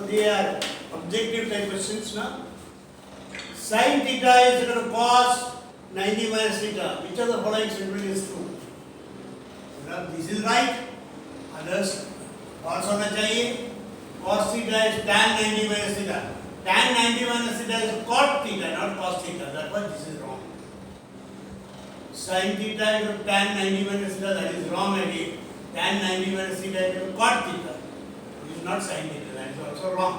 they are objective type questions now. Sin theta is equal to cos 90 minus theta. Which of the following statement is true? This is right. Others also होना चाहिए. Cos theta is tan 90 minus theta. Tan 90 minus theta is cot theta, not cos theta. Therefore, this is wrong. Sin theta is equal to tan 90 minus theta. That is wrong again. Tan 90 minus theta is equal to cot theta. It is not sin theta. That is also wrong.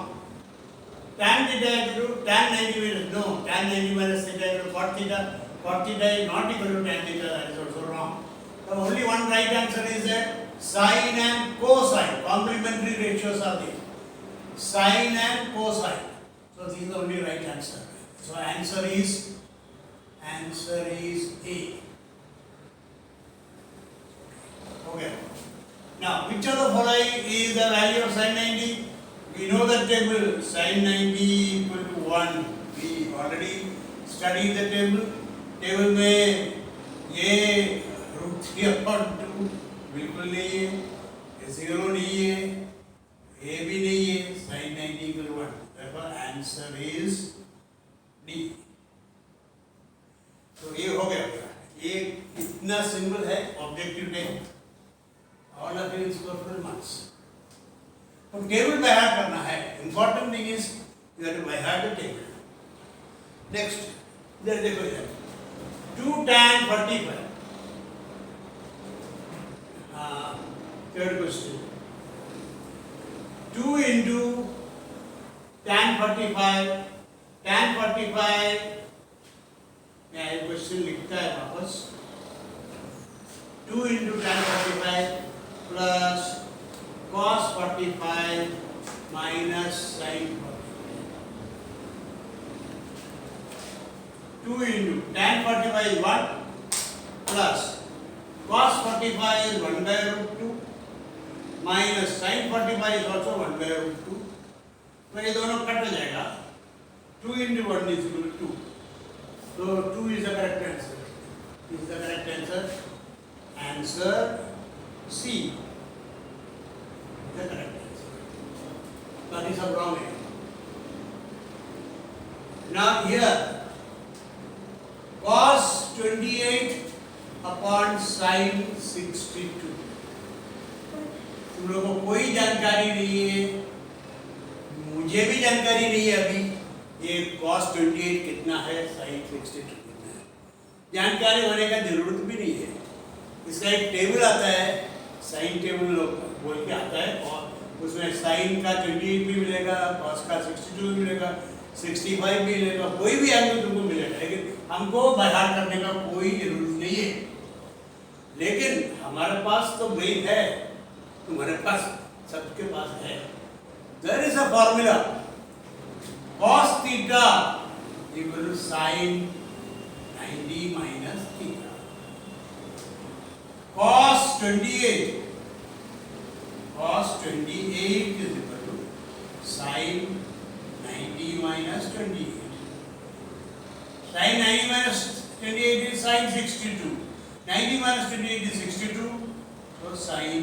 Tan theta is equal to tan 90 minus no. Tan 90 minus theta is equal to cot theta. Cot theta is not equal to tan theta. That is also wrong. So only one right answer is that sine and cosine. Complementary ratios are there. Sine and cosine. So this is the only right answer. So answer is A. Okay. Now, which of the following is the value of sin 90? We know the table. Sin 90 equal to 1. We already studied the table. Table में ये √3/2 बिल्कुल नहीं है, 0 नहीं है, A भी नहीं है, sin 90 equal to 1. Therefore, answer is D. तो ये हो गया. ये इतना सिंपल है objective test. All of you score full marks. तो टेबल बाय हार्ट करना है. Important thing is you have to by heart the table. Next, इधर देखो इधर. 2 tan 45. Third question. 2 into tan 45. Tan 45. मैं ये क्वेश्चन लिखता है वापस. 2 into tan 45 plus cos 45 minus sin 45. 2 into tan 45 is 1 plus cos 45 is 1 by √2 minus sin 45 is also 1 by √2. तो ये दोनों कट हो जाएगा. 2 into 1 is equal to 2. So 2 is the correct answer. This is the correct answer. Answer C. The correct answer. That is a wrong answer. Now here, cos 28 upon sin 62. तुम लोगों को कोई जानकारी नहीं है, मुझे भी जानकारी नहीं है अभी ये cos 28 कितना है, sin 62 कितना है. जानकारी होने का जरूरत भी नहीं है. इसका एक टेबल आता है, साइन टेबल बोल के आता है, और उसमें साइन का 28 भी मिलेगा, कॉस का 62 भी मिलेगा, 65 भी मिलेगा, कोई भी एंगल तुमको मिलेगा. लेकिन हमको बाय हार्ट करने का कोई जरूरत नहीं है. लेकिन हमारे पास तो ब्रेन है, तुम्हारे पास सबके पास है. There is a formula. cos theta equal to sin 90 minus theta. Cos 28 is equal to sin 90 minus 28. Sin 90 minus 28 is sin 62. 90 minus 28 is 62. So sin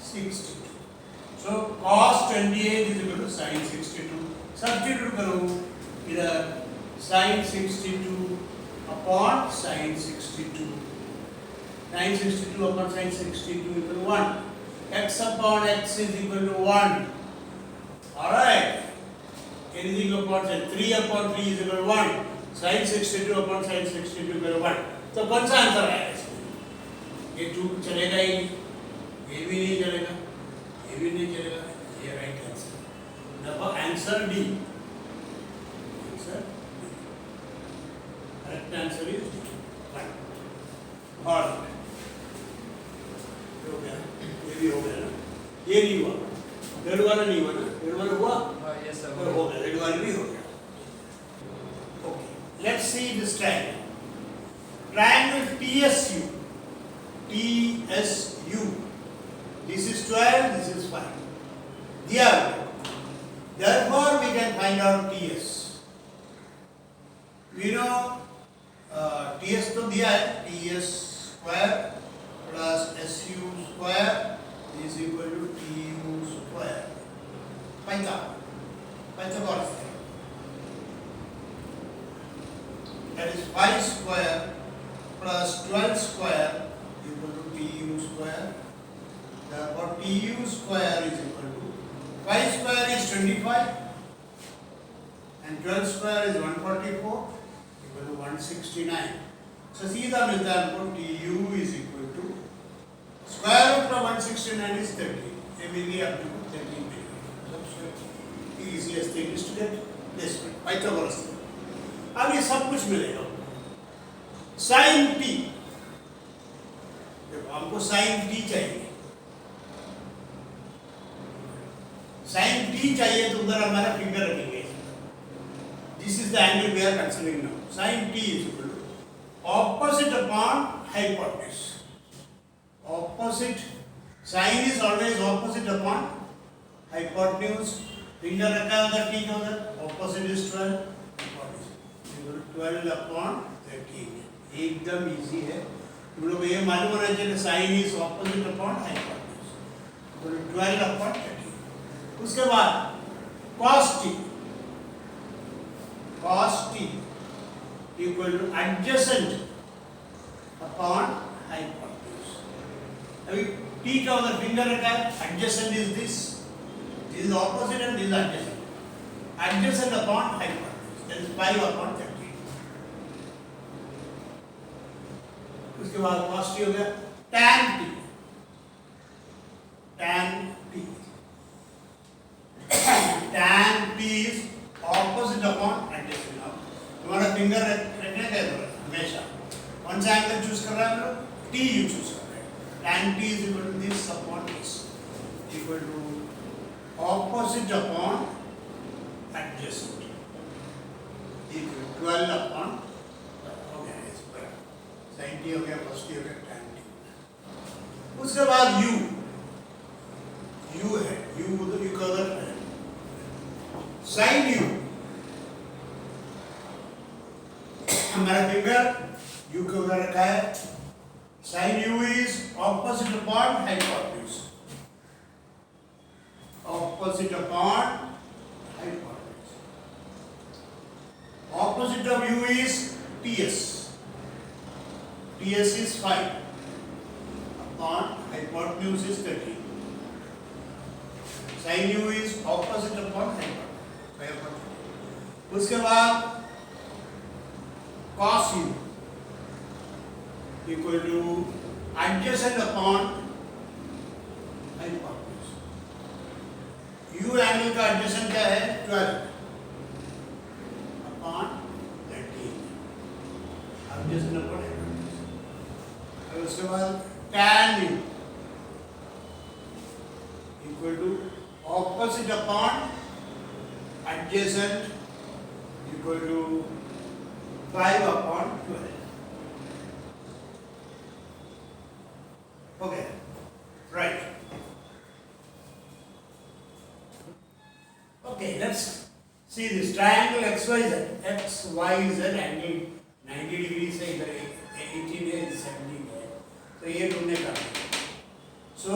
62. So cos 28 is equal to sin 62. Substitute करो इधर sin 62 upon sin 62. Sin 62 upon sin 62 equal to 1. X upon x is equal to 1. Alright. Anything upon 3 upon 3 is equal to 1. Sin 62 upon sin 62 equal to 1. तो कौन सा answer है इसमें? ये 2 चलेगा ही नहीं, ये भी नहीं चलेगा, ये भी नहीं चलेगा. ये right answer. Therefore answer D. Answer D. Correct answer is D. Right. Alright. हो गया, ये भी हो गया ना, ये नहीं हुआ, रेड वाला नहीं हुआ ना, रेड वाला हुआ, यस सर, हो गया, रेड वाला भी हो गया. Okay, let's see this triangle. Triangle TSU. This is 12, this is 5. Therefore we can find out TS. We know TS तो दिया है, TS square plus SU square is equal to TU square. Find out. Pythagoras theorem. That is 5 square plus 12 square equal to TU square. Therefore, TU square is equal to 5 square is 25 and 12 square is 144 equal to 169. So, सीधा मिलता है हमको TU is equal to square root of 169 is 30. Immediately up to 13 मिलेगा. Easiest thing is to get this one. Pythagoras. अब ये सब कुछ मिलेगा. Sin t. देखो हमको sin t चाहिए. Sin t चाहिए तो उधर हमारा फिगर रखेंगे. This is the angle we are considering now. Sin t is equal to opposite upon hypotenuse. Opposite. Sin is always opposite upon hypotenuse. Finger रखा है उधर t के उधर. Opposite is 12. 12 upon 13. एकदम इजी है. तुम लोग ये मालूम होना चाहिए sine is opposite upon hypotenuse. तो 12 अपॉन 13. उसके बाद cos t equal to adjacent upon hypotenuse. अभी t का उधर फिंगर रखा है. Adjacent is this is opposite and this adjacent. Adjacent upon hypotenuse that is 5 अपॉन 13. उसके बाद cos t हो गया. tan t is opposite upon adjacent. तुम्हारा फिंगर रखने का हमेशा कौन सा एंगल चूज कर रहा है हम लोग. t यू चूज कर रहे हैं. tan t is equal to this upon this equal to opposite upon adjacent equal to 12 upon sin t हो गया. cos t हो गया. tan t. उसके बाद u है. u उधर u का उधर है. sin u हमारा फिंगर u के उधर रखा है. sin u is opposite upon hypotenuse. Opposite upon hypotenuse. Opposite of u is ts. ts is 5 upon hypotenuse is 30. sin u is opposite upon hypotenuse. उसके बाद cos u equal to adjacent upon hypotenuse. u angle का adjacent क्या है. 12 upon 13. adjacent upon hypotenuse. और उसके बाद tan u equal to opposite upon adjacent equal to 5 upon 12. Okay, right. Okay, let's see this triangle XYZ. XYZ angle 90 degrees है इधर 18 है 17 है. तो ये तुमने कर लिया. So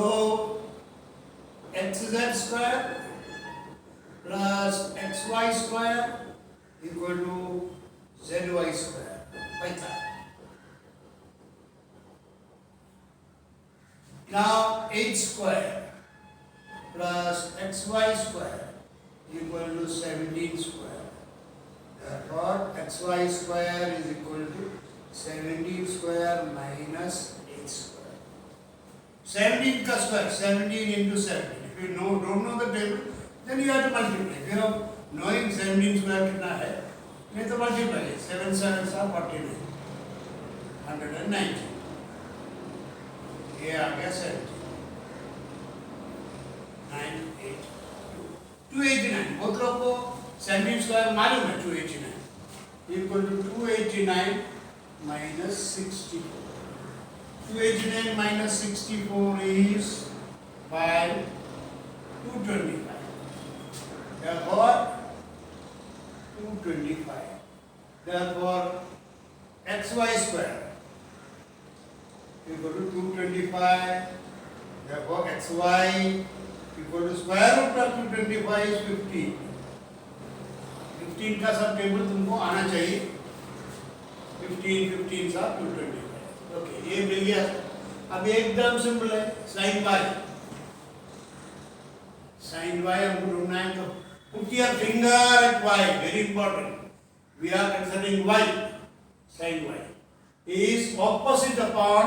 xz square plus xy square equal to zy square. Python. Now 8 square plus xy square equal to 17 square. Therefore xy square is equal to 17 square minus 8 square. 17 का square 17 into 17. If you don't know the table, then you have to multiply. If you know knowing 17 square कितना है, नहीं तो multiply. 7 7 are 49. 190. ये आ गया 70. 9 8 289. बहुत लोग को 17 square मालूम है. 289 equal to 289 minus 64. 289 minus 64 is 5 225. Therefore 225. Therefore xy square equal to 225. Therefore xy equal to square root of 225 is 15. 15 का सब टेबल तुमको आना चाहिए. 15 सा 225. ओके, ये मिल गया. अब एकदम सिंपल है. साइन y हमको ढूंढना है. तो put your finger at y. Very important. We are considering y. Sin y is opposite upon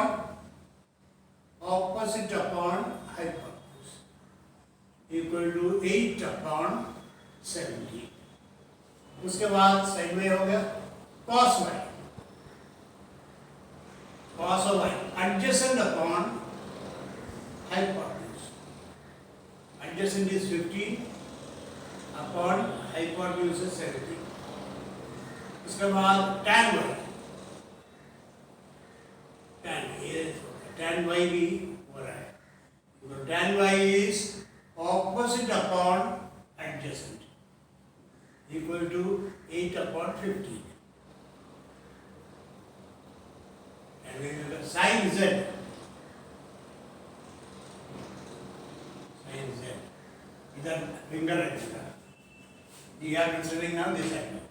hypotenuse equal to 8 upon 70. उसके बाद sin y हो गया. cos of y adjacent upon hypotenuse. Adjacent is 15 upon hypotenuse is 70. उसके बाद tan y भी हो रहा है. तो tan y is opposite upon adjacent equal to 8 upon 15. And then you have sin z. इधर फिंगर रखिएगा. You are considering now this angle.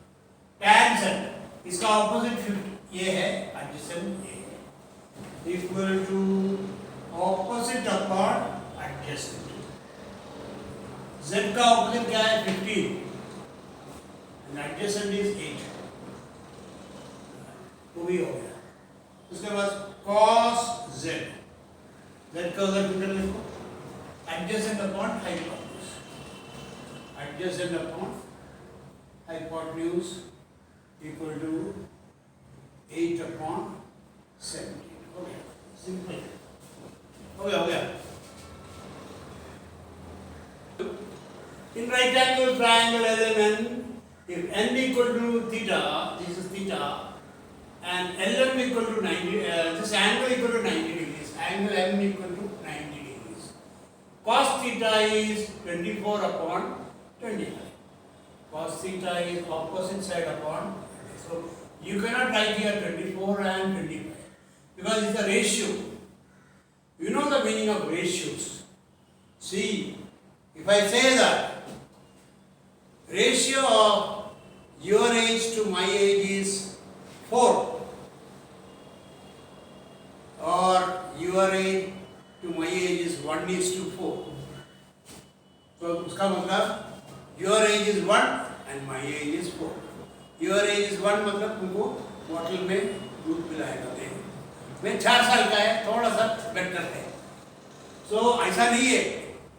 Tan z इसका opposite 50 ये है, adjacent ये है, equal to opposite upon adjacent. Z का opposite क्या है? 15 and adjacent is 8. वो भी हो गया. उसके बाद cos z. Z का उधर फिंगर लिखो. Adjacent upon hypotenuse. Adjacent upon hypotenuse equal to 8 upon 17. हो गया. Simple. हो गया. In right angle triangle LMN, if n equal to theta, this is theta, and LM equal to 90, this angle equal to 90 degrees, angle M equal to 90 degrees. Cos theta is 24 upon 25. Cos theta is opposite side upon. So you cannot write here 24 and 25 because it's a ratio. You know the meaning of ratios. See, if I say that ratio of your age to my age is 4 or your age to my age is 1:4. So उसका मतलब your age is 1 and my age is 4. Your age is 1 मतलब तुमको bottle में दूध पिलाएगा. मैं 4 साल का है, थोड़ा सा बेटर है. So ऐसा नहीं है.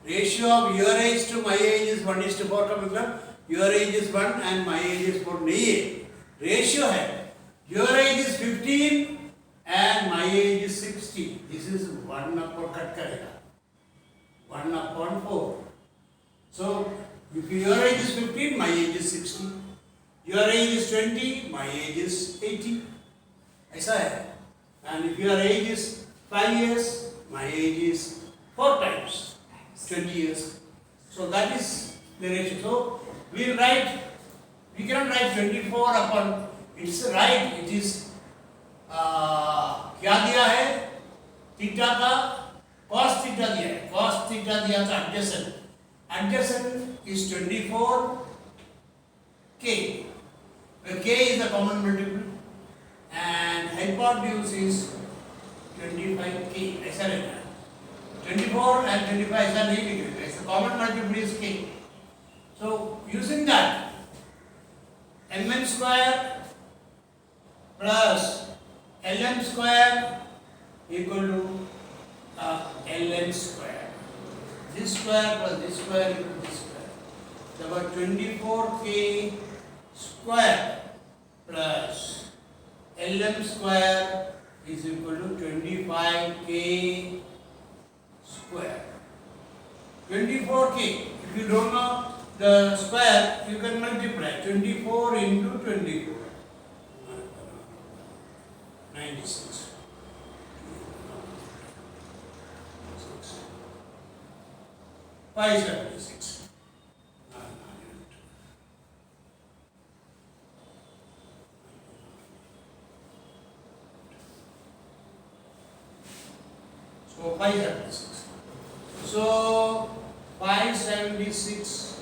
Ratio of your age to my age is 1:4 का मतलब your age is 1 and my age is 4 नहीं है. Ratio है your age is 15 and my age is 60. This is 1 upon cut करेगा 1 upon 4. So if your age is 15, my age is 60. Your age is 20, my age is 80. ऐसा है. And if your age is 5 years, my age is 4 times 20 years. So that is the ratio. So we cannot write 24 upon, it's right, it is क्या दिया है? Theta का cos theta दिया है. cos theta दिया था adjacent. Adjacent is 24 k. Where k is the common multiple and hypotenuse is 25 k. ऐसा रहता है. 24 and 25 ऐसा नहीं लिखेगा. The common multiple is k. So using that, mn square plus ln square equal to ln square. This square plus this square equal to this square. So about 24k square plus ln square is equal to 25k square. 24k. If you don't know the square, you can multiply 24 into 24. 96. 576. So 576. So 576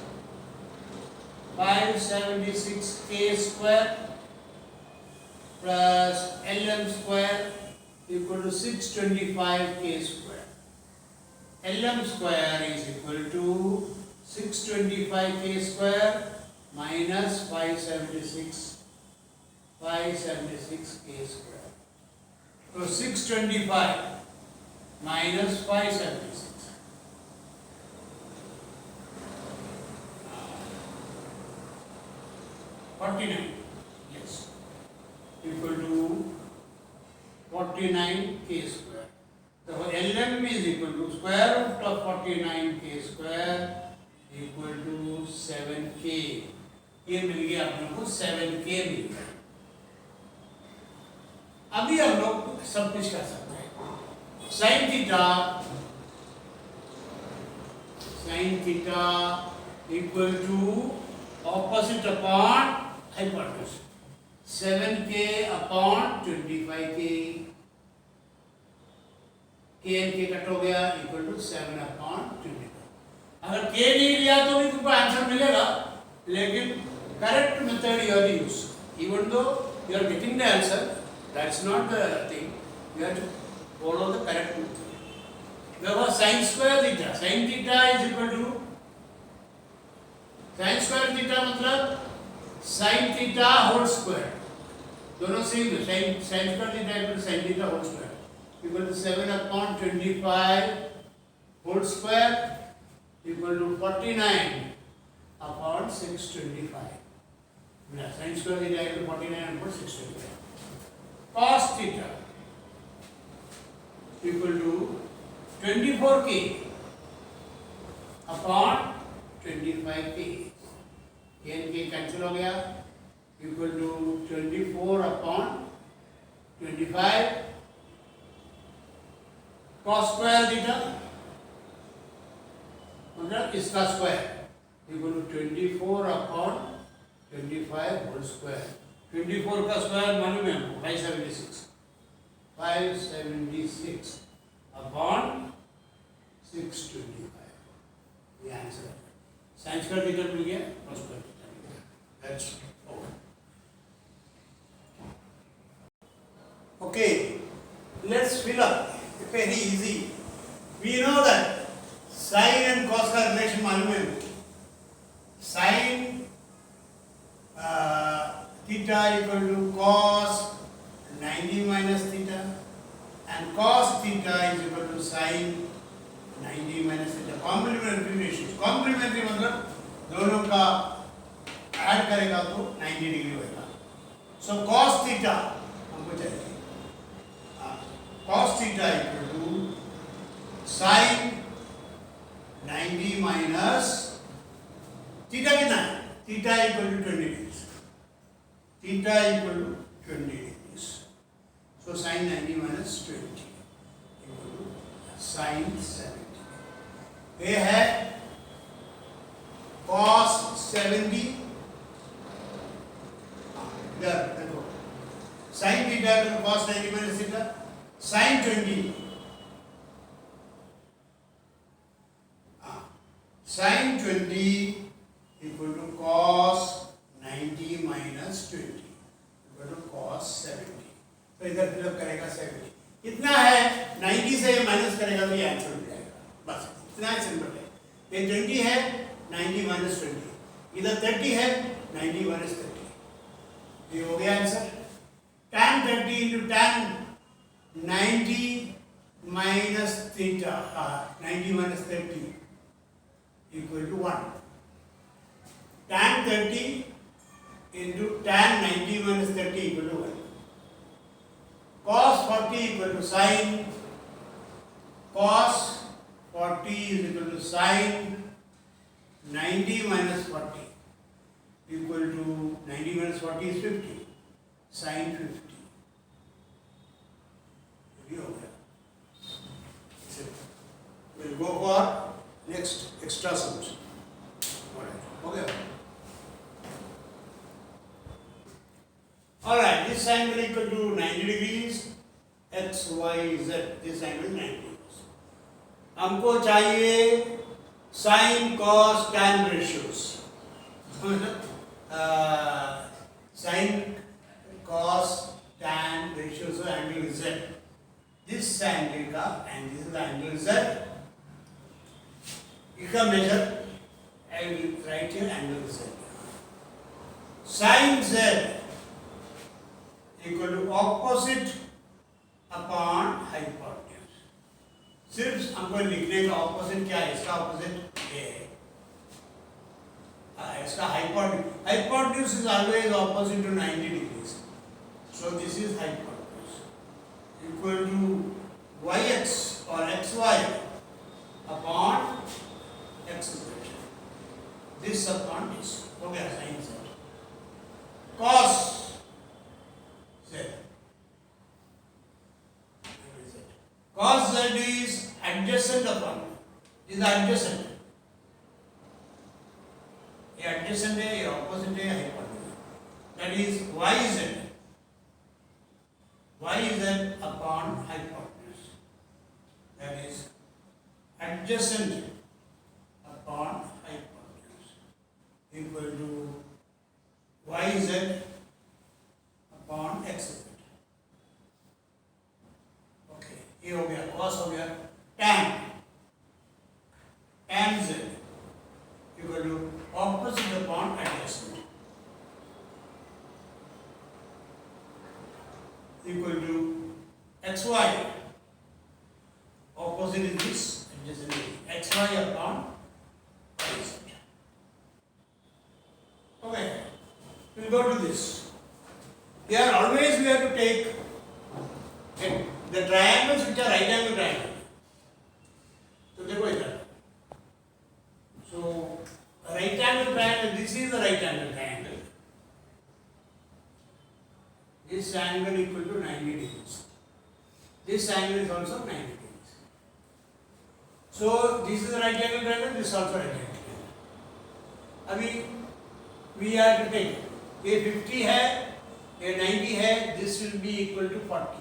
576k square plus lm square equal to 625k square. lm square is equal to 625k square minus 576k square. So 625 minus 576. 49, yes, equal to 49k square. So lm is equal to square root of 49k square equal to 7k. ये मिल गया आप लोगों को 7k मिल गया. अभी हम लोग सब कुछ कर सकते हैं. sin theta equal to opposite upon hypotenuse 7k upon 25k. k and k cut हो गया equal to 7 upon 25. अगर k नहीं लिया तो भी तुमको आंसर मिलेगा, लेकिन correct method you have to use. Even though you are getting the answer, that's not the thing. You have to follow the correct method. Therefore, sin square theta. Sin theta is equal to sin square theta मतलब sin theta whole square. दोनों same है. sin square theta equal to sin theta whole square equal to 7 upon 25 whole square equal to 49 upon 625. Sin square theta equal to 49 upon 625. Cos theta equal to 24k upon 25k. k and k cancel हो गया equal to 24 upon 25 cos square theta मतलब इसका square equal to 24 upon 25 whole square. 24 का square मालूम है हमको 576 upon 625. ये answer है. sin square theta मिल गया, cos square theta मिल गया. That's all. Okay, let's fill up. Very easy. We know that sin and cos का रिलेशन मालूम है. sin theta equal to cos 90 minus theta and cos theta is equal to sin 90 minus theta. Complementary ratios. Complementary मतलब दोनों का add करेगा तो 90 degree होगा. So cos theta हमको चाहिए. Cos theta equal to sin 90 minus theta कितना है? Theta equal to 20 degrees. Theta equal to 20 degrees. So sin 90 minus 20 equal to sin 70. ये है cos 70. इधर देखो sin theta equal to cos 90 minus theta. Sin 20. Sin 20 equal to cos 90 minus 20 equal to cos 70. तो इधर fill up करेगा 70. इतना है 90 से ये माइनस करेगा तो ये आंसर मिल जाएगा. बस इतना सिंपल है. ये 20 है 90 minus 20. इधर 30 है 90 minus 30. ये हो गया answer. tan 30 into tan 90 minus theta 90 minus 30 equal to 1. Tan 30 into tan 90 minus 30 equal to 1. Cos 40 equal to sin. Cos 40 is equal to sin 90 minus 40 equal to 90 minus 40 is 50. Sin 50. We'll go for next extra solution. Okay. Alright, this angle equal to 90 degrees. X, Y, Z. This angle 90 degrees. हमको चाहिए sin, cos, tan ratios. मतलब sin, cos, tan ratios of angle Z. This angle का and this is the angle Z. इसका measure I will write here angle Z. Sin Z equal to opposite upon hypotenuse. सिर्फ हमको लिखने का opposite क्या है, इसका ऑपोजिट ये है, इसका hypotenuse is always opposite to 90 degrees. So this is hypotenuse equal to yx or xy upon x. This upon this. हो गया sin z. Cos z. Cos z is adjacent upon. This is adjacent. ये adjacent है, ये opposite है, hypotenuse. That is yz. Yz upon hypotenuse. That is adjacent upon hypotenuse equal to yz upon x. Okay, ये हो गया, cos हो गया, tan z equal to opposite upon adjacent equal to xy. Opposite is this, adjacent is xy upon adjacent. Okay, we'll go to this. Here always we have to take the triangles which are right angle triangle. So देखो इधर. So right angle triangle, this is the right angle triangle. This angle equal to 90 degrees. This angle is also 90 degrees. So this is the right angle triangle, this is also right angle triangle. अभी we are to take ये 50 है, ये 90 है, this will be equal to 40.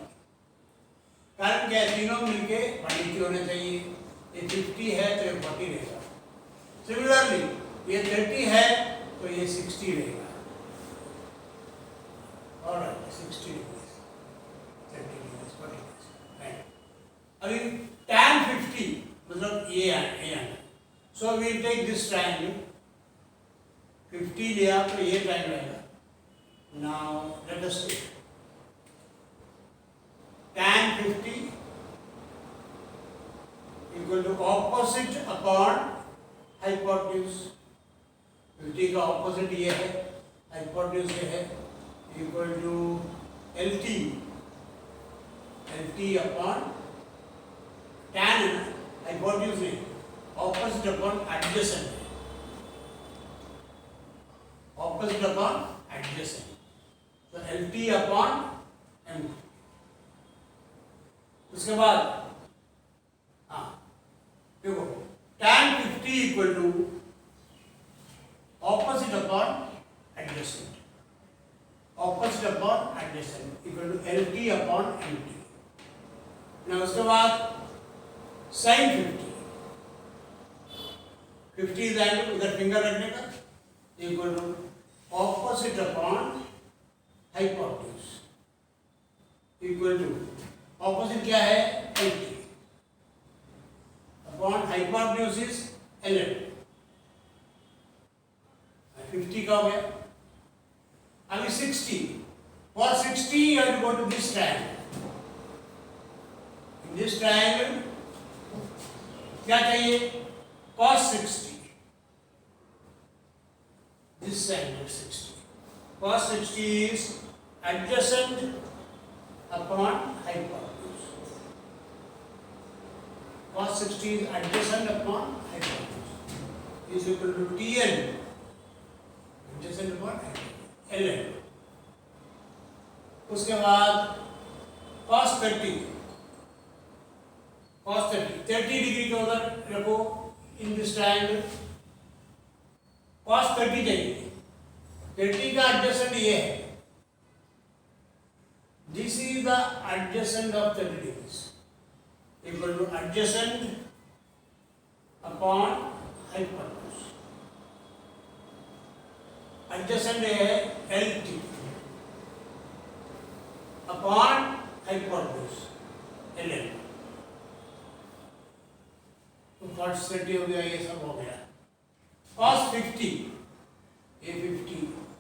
कारण क्या है, तीनों मिलके 180 होने चाहिए. ये 50 है तो ये 40 रहेगा. Similarly ये 30 है तो ये 60 रहेगा. Alright, 60 degrees, 30 degrees, 40 degrees. Right. अभी tan 50 मतलब ये है. So we will take this triangle. 50 लिया तो ये triangle आएगा. Now let us take tan 50 equal to opposite upon hypotenuse. 50 का opposite ये है, hypotenuse ये है, equal to LT upon tan है, hypotenuse नहीं, opposite upon adjacent है, opposite upon adjacent. So LT upon MT. उसके बाद हाँ देखो tan 50 equal to opposite upon adjacent. Opposite upon adjacent equal to LT upon MT. Now उसके बाद sin 50 is angle, उधर फिंगर रखने का, equal to opposite upon hypotenuse equal to opposite क्या है, LT upon hypotenuse is LL. 50 का हो गया. अभी 60. For 60 you have to go to this triangle. In this triangle क्या चाहिए, cos 60. This angle 60. Cos 60 is adjacent upon hypotenuse. Cos 60 is adjacent upon hypotenuse. Is equal to TL. Adjacent upon hypotenuse. LL. उसके बाद cos 30. Cos 30 degree के उधर रखो in this triangle. cos 30 चाहिए. 30 का adjacent ये है. This is the adjacent of 30 degrees. Equal to adjacent upon hypotenuse. adjacent है LT upon hypotenuse LL. तो cos 30 हो गया, ये सब हो गया. cos 50 ये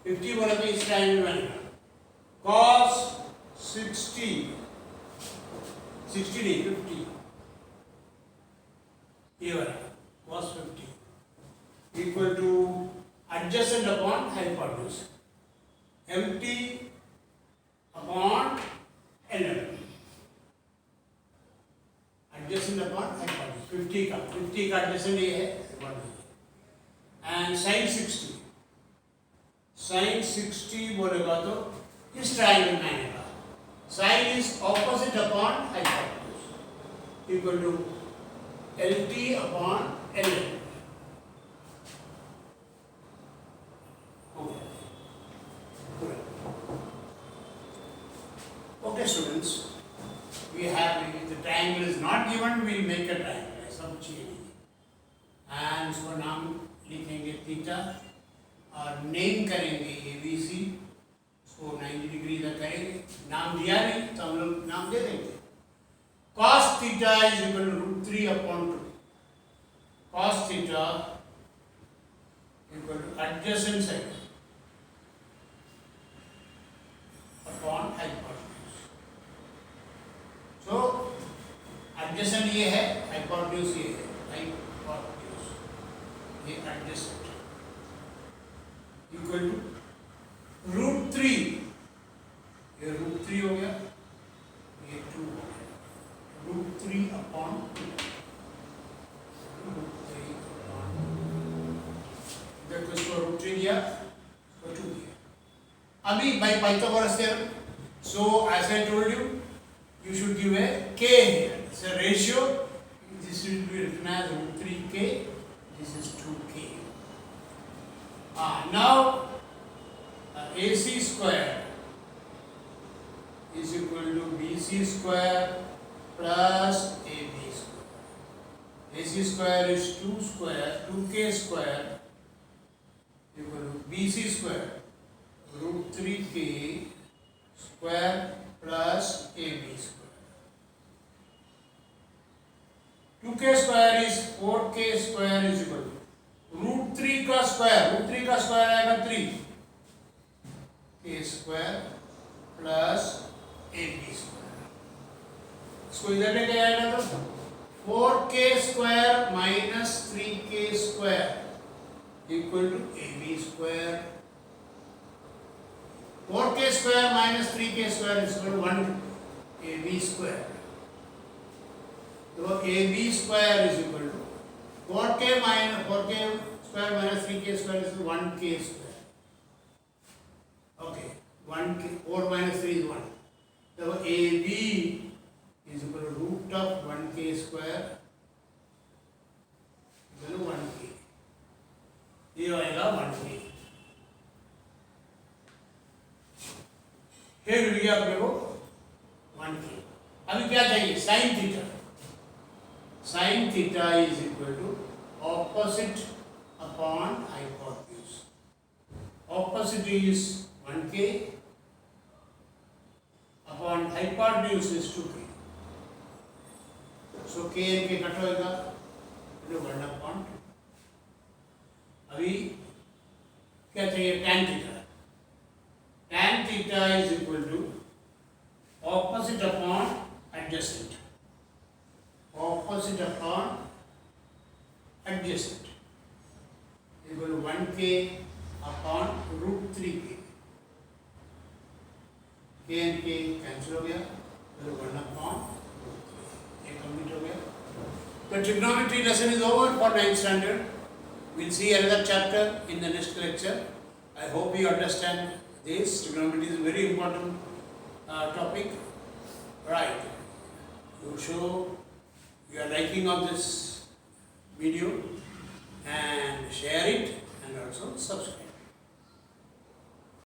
50 बोला तो इस ट्रायंगल बनेगा. cos 60 नहीं 50 ये वाला cos 50 equal to adjacent upon hypotenuse MT upon LL. adjacent upon hypotenuse 50 का adjacent ये है and sin 60 बोलेगा तो इस ट्रायंगल में आएगा. sin is opposite upon hypotenuse equal to LT upon LL. Okay students, we have, if the triangle is not given, we will make a triangle. सब चाहिए and इसको नाम लिखेंगे थीटा और नेम करेंगे ABC. इसको 90 डिग्री तक करेंगे. नाम दिया नहीं तो हम लोग नाम दे देंगे. cos theta is equal to √3 upon 2. cos theta equal to adjacent side upon hypotenuse. So adjacent ये है, hypotenuse ये है. hypotenuse ये adjacent equal to √3. ये √3 हो गया, ये 2 हो गया. √3 upon 2. √3 upon 2. देखो इसको √3 दिया, इसको 2 दिया. अभी by Pythagoras theorem, so as I told you, you should give a k here. It's a ratio. This will be written as √3k. This is 2k. Now AC square is equal to BC square plus AB square. AC square is 2k square equal to BC square √3k square plus AB square. 2k square is 4k square is equal to √3 का square आएगा 3 k square plus AB square. इसको इधर लेके आएगा तो 4k square minus 3k square equal to AB square. 4k square minus 3k square is equal to 1 AB square. So AB square is equal to 4k square minus 3k square is 1k square. Okay, 1k, 4 minus 3 is 1. So AB is equal to root of 1k square equal to 1k. ये आएगा 1k. फिर मिल गया अपने को 1k. अभी क्या चाहिए? sin theta. Sin theta is equal to opposite upon hypotenuse. Opposite is 1k upon hypotenuse is 2k. So k and k cut होएगा तो 1 upon 2. अभी क्या चाहिए? tan theta. Tan theta is equal to opposite upon adjacent. Opposite upon adjacent equal to 1k upon √3k. k and k cancel हो गया तो 1 upon √3. ये complete हो गया. The trigonometry lesson is over for 9th standard. We'll see another chapter in the next lecture. I hope you understand this. Trigonometry is a very important topic. Right. You show you are liking of this video and share it and also subscribe.